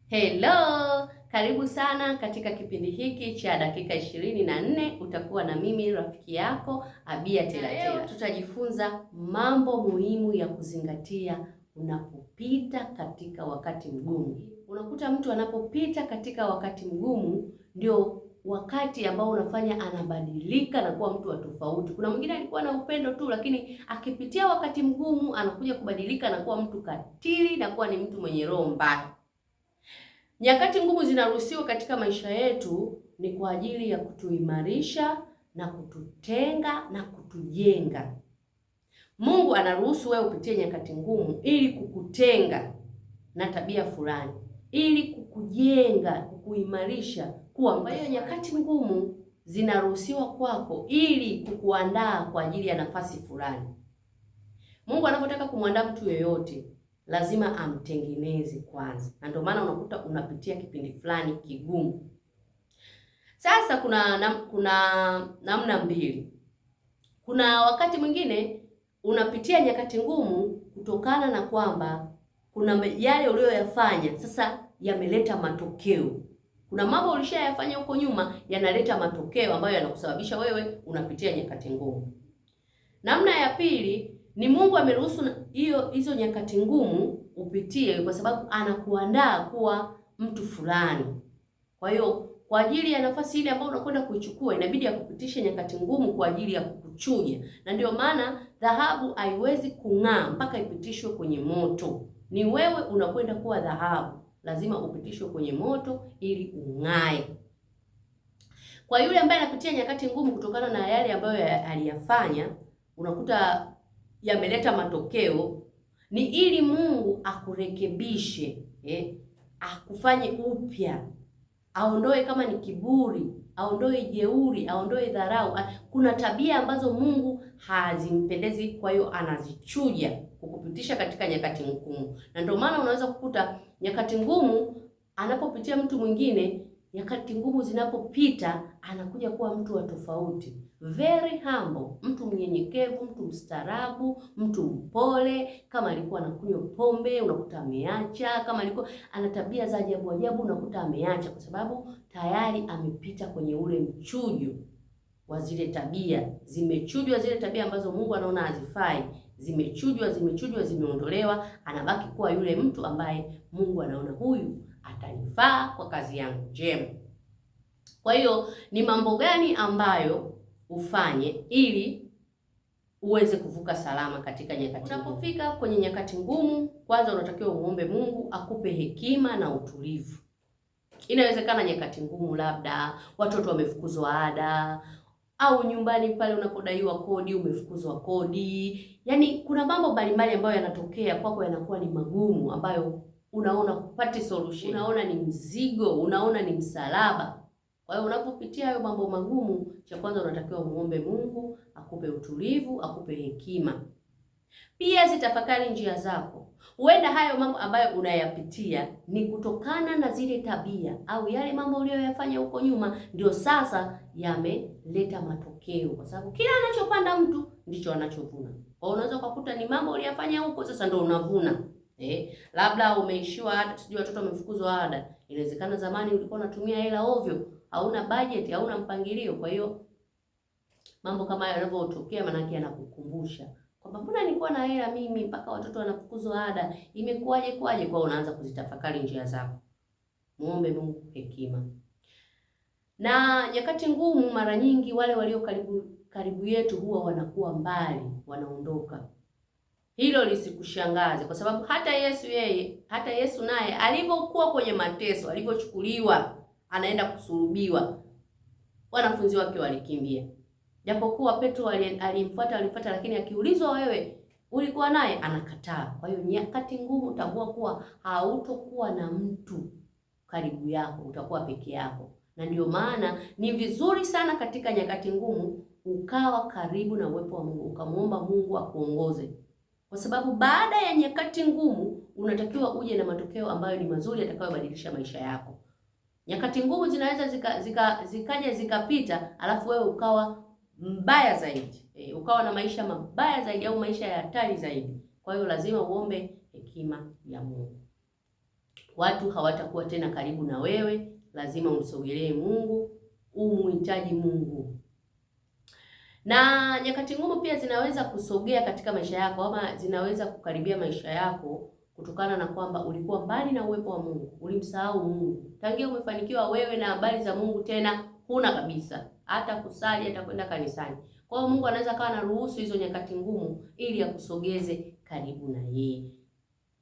Hello, karibu sana katika kipindi hiki cha dakika 24. Utakuwa na mimi rafiki yako Abia Telatela. Leo tutajifunza mambo muhimu ya kuzingatia unapopita katika wakati mgumu. Unakuta mtu anapopita katika wakati mgumu ndio wakati ambao unafanya anabadilika na kuwa mtu wa tofauti. Kuna mwingine alikuwa na upendo tu, lakini akipitia wakati mgumu anakuja kubadilika na kuwa mtu katili na kuwa ni mtu mwenye roho mbaya. Nyakati ngumu zinaruhusiwa katika maisha yetu ni kwa ajili ya kutuimarisha na kututenga na kutujenga. Mungu anaruhusu wewe upitie nyakati ngumu ili kukutenga na tabia fulani, ili kukujenga, kukuimarisha kuwa. Kwa hiyo nyakati ngumu zinaruhusiwa kwako ili kukuandaa kwa ajili ya nafasi fulani. Mungu anapotaka kumwandaa mtu yeyote lazima amtengeneze kwanza, na ndio maana unakuta unapitia kipindi fulani kigumu. Sasa kuna namna mbili. Kuna wakati mwingine unapitia nyakati ngumu kutokana na kwamba kuna yale uliyoyafanya sasa yameleta matokeo. Kuna mambo ulishayafanya huko nyuma yanaleta matokeo ambayo yanakusababisha wewe unapitia nyakati ngumu. Namna ya pili ni Mungu ameruhusu hizo nyakati ngumu upitie kwa sababu anakuandaa kuwa mtu fulani. Kwa hiyo kwa ajili ya nafasi ile ambayo unakwenda kuichukua inabidi akupitishe nyakati ngumu kwa ajili ya kukuchuja. Na ndio maana dhahabu haiwezi kung'aa mpaka ipitishwe kwenye moto. Ni wewe unakwenda kuwa dhahabu, lazima upitishwe kwenye moto ili ung'ae. Kwa yule ambaye anapitia nyakati ngumu kutokana na yale ambayo aliyafanya, unakuta yameleta matokeo, ni ili Mungu akurekebishe, akufanye upya, aondoe kama ni kiburi, aondoe jeuri, aondoe dharau. Kuna tabia ambazo Mungu hazimpendezi, kwa hiyo anazichuja kukupitisha katika nyakati ngumu. Na ndio maana unaweza kukuta nyakati ngumu anapopitia mtu mwingine, nyakati ngumu zinapopita anakuja kuwa mtu wa tofauti, very humble, mtu mnyenyekevu, mtu mstaarabu, mtu mpole. Kama alikuwa anakunywa pombe unakuta ameacha, kama alikuwa ana tabia za ajabu ajabu unakuta ameacha, kwa sababu tayari amepita kwenye ule mchujo wa zile tabia. Zimechujwa zile tabia ambazo Mungu anaona hazifai, zimechujwa, zimeondolewa, anabaki kuwa yule mtu ambaye Mungu anaona huyu atanifaa kwa kazi yangu njema. Kwa hiyo ni mambo gani ambayo ufanye ili uweze kuvuka salama katika nyakati ngumu? Unapofika kwenye nyakati ngumu, kwanza unatakiwa umuombe Mungu akupe hekima na utulivu. Inawezekana nyakati ngumu, labda watoto wamefukuzwa ada, au nyumbani pale unapodaiwa kodi umefukuzwa kodi. Yaani kuna mambo mbalimbali ambayo yanatokea kwako yanakuwa ni magumu, ambayo unaona kupata solution, unaona ni mzigo, unaona ni msalaba. Kwa hiyo unapopitia hayo mambo magumu, cha kwanza unatakiwa muombe Mungu akupe utulivu, akupe hekima. Pia zitafakari njia zako. Huenda hayo mambo ambayo unayapitia ni kutokana na zile tabia au yale mambo uliyoyafanya huko nyuma ndio sasa yameleta matokeo, kwa sababu kila anachopanda mtu ndicho anachovuna. Kwa hiyo unaweza kukuta ni mambo uliyafanya huko sasa ndio unavuna. Labda umeishiwa ada, sijui watoto wamefukuzwa ada. Inawezekana zamani ulikuwa unatumia hela ovyo, hauna budget, hauna mpangilio. Kwa hiyo mambo kama hayo yanapotokea, manake yanakukumbusha kwamba mbona nilikuwa na hela mimi mpaka watoto wanafukuzwa ada, imekuwaje kwaje? Kwa unaanza kuzitafakari njia zako. Muombe Mungu hekima. Na nyakati ngumu mara nyingi wale walio karibu yetu huwa wanakuwa mbali, wanaondoka. Hilo lisikushangaze, kwa sababu hata Yesu naye alipokuwa kwenye mateso, alipochukuliwa anaenda kusulubiwa, wanafunzi wake walikimbia. Japokuwa Petro alimfuata, lakini akiulizwa wewe ulikuwa naye, anakataa. Kwa hiyo nyakati ngumu tambua kuwa hautokuwa na mtu karibu yako, utakuwa peke yako. Na ndio maana ni vizuri sana katika nyakati ngumu ukawa karibu na uwepo wa Mungu, ukamwomba Mungu akuongoze. Kwa sababu baada ya nyakati ngumu unatakiwa uje na matokeo ambayo ni mazuri yatakayobadilisha maisha yako. Nyakati ngumu zinaweza zikaja zikapita, alafu wewe ukawa mbaya zaidi, ukawa na maisha mabaya zaidi au maisha ya hatari zaidi. Kwa hiyo lazima uombe hekima ya Mungu. watu hawatakuwa tena karibu na wewe. Lazima umsogelee Mungu, umuhitaji Mungu. Na nyakati ngumu pia zinaweza kusogea katika maisha yako, ama zinaweza kukaribia maisha yako kutokana na kwamba ulikuwa mbali na uwepo wa Mungu, ulimsahau Mungu. Tangia umefanikiwa wewe na habari za Mungu tena huna kabisa, hata kusali, hata kwenda kanisani. Kwa hiyo Mungu anaweza kawa anaruhusu hizo nyakati ngumu ili akusogeze karibu na yeye.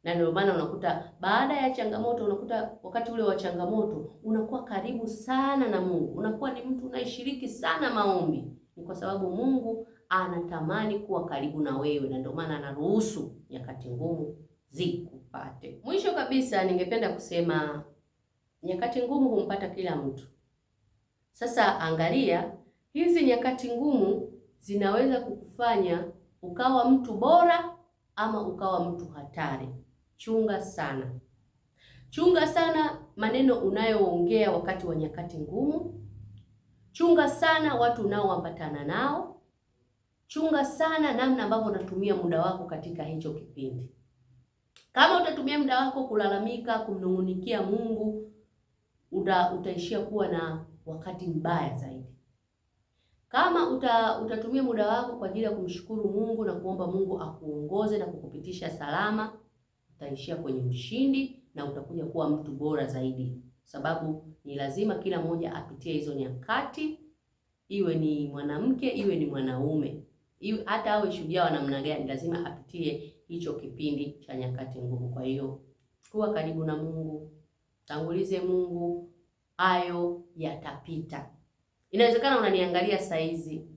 Na ndio maana unakuta baada ya changamoto, unakuta wakati ule wa changamoto unakuwa karibu sana na Mungu, unakuwa ni mtu unayeshiriki sana maombi. Ni kwa sababu Mungu anatamani kuwa karibu na wewe, na ndio maana anaruhusu nyakati ngumu zikupate. Mwisho kabisa, ningependa kusema nyakati ngumu humpata kila mtu. Sasa angalia, hizi nyakati ngumu zinaweza kukufanya ukawa mtu bora ama ukawa mtu hatari. Chunga sana. Chunga sana maneno unayoongea wakati wa nyakati ngumu. Chunga sana watu unaoambatana nao. Chunga sana namna ambavyo unatumia muda wako katika hicho kipindi. Kama utatumia muda wako kulalamika, kumnung'unikia Mungu, utaishia kuwa na wakati mbaya zaidi. Kama utatumia muda wako kwa ajili ya kumshukuru Mungu na kuomba Mungu akuongoze na kukupitisha salama, utaishia kwenye ushindi na utakuja kuwa mtu bora zaidi. Sababu ni lazima kila mmoja apitie hizo nyakati, iwe ni mwanamke, iwe ni mwanaume, iwe hata awe shujaa wa namna gani, lazima apitie hicho kipindi cha nyakati ngumu. Kwa hiyo kuwa karibu na Mungu, tangulize Mungu, hayo yatapita. Inawezekana unaniangalia saizi,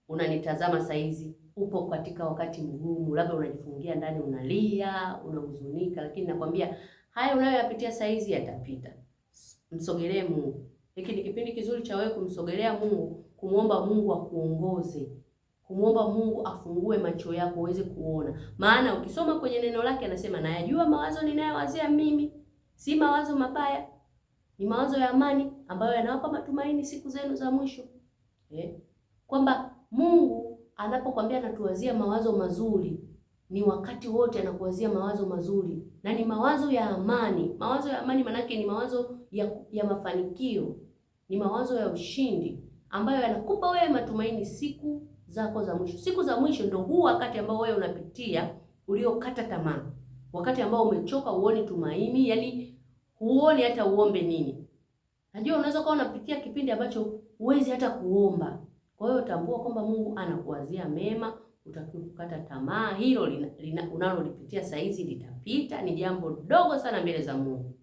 unanitazama saizi, upo katika wakati mgumu, labda unajifungia ndani, unalia, unahuzunika, lakini nakwambia haya unayoyapitia saizi yatapita. Msogelee Mungu. Hiki ni kipindi kizuri cha wewe kumsogelea Mungu, kumuomba Mungu akuongoze, kumuomba Mungu afungue macho yako uweze kuona. Maana ukisoma kwenye neno lake anasema, nayajua mawazo ninayowazia mimi, si mawazo mabaya, ni mawazo ya amani ambayo yanawapa matumaini siku zenu za mwisho. Kwamba Mungu anapokuambia anatuwazia mawazo mazuri, ni wakati wote anakuwazia mawazo mazuri, na ni mawazo ya amani. Mawazo ya amani manake ni mawazo ya mafanikio, ni mawazo ya ushindi ambayo yanakupa wewe matumaini siku zako za mwisho. Siku za mwisho ndio huu wakati ambao wewe unapitia, uliokata tamaa, wakati ambao umechoka, uone tumaini, yani huoni hata uombe nini. Najua unaweza kuwa unapitia kipindi ambacho huwezi hata kuomba. Kwa hiyo tambua kwamba Mungu anakuwazia mema, utakiwa kukata tamaa. Hilo unalolipitia saa hizi litapita, ni jambo dogo sana mbele za Mungu.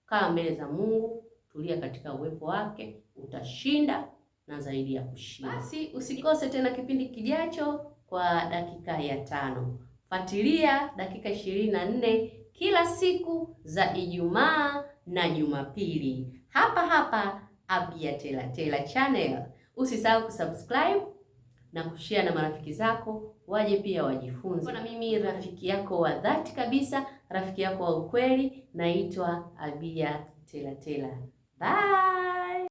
Kaa mbele za Mungu, tulia katika uwepo wake, utashinda na zaidi ya kushinda. Basi usikose tena kipindi kijacho kwa dakika ya 5. Fuatilia dakika 24 kila siku za Ijumaa na Jumapili hapa hapa Abia Tela Tela Channel. Usisahau kusubscribe na kushare na marafiki zako waje pia wajifunze. Na mimi rafiki yako wa dhati kabisa, rafiki yako wa ukweli, naitwa Abia Tela Tela. Bye.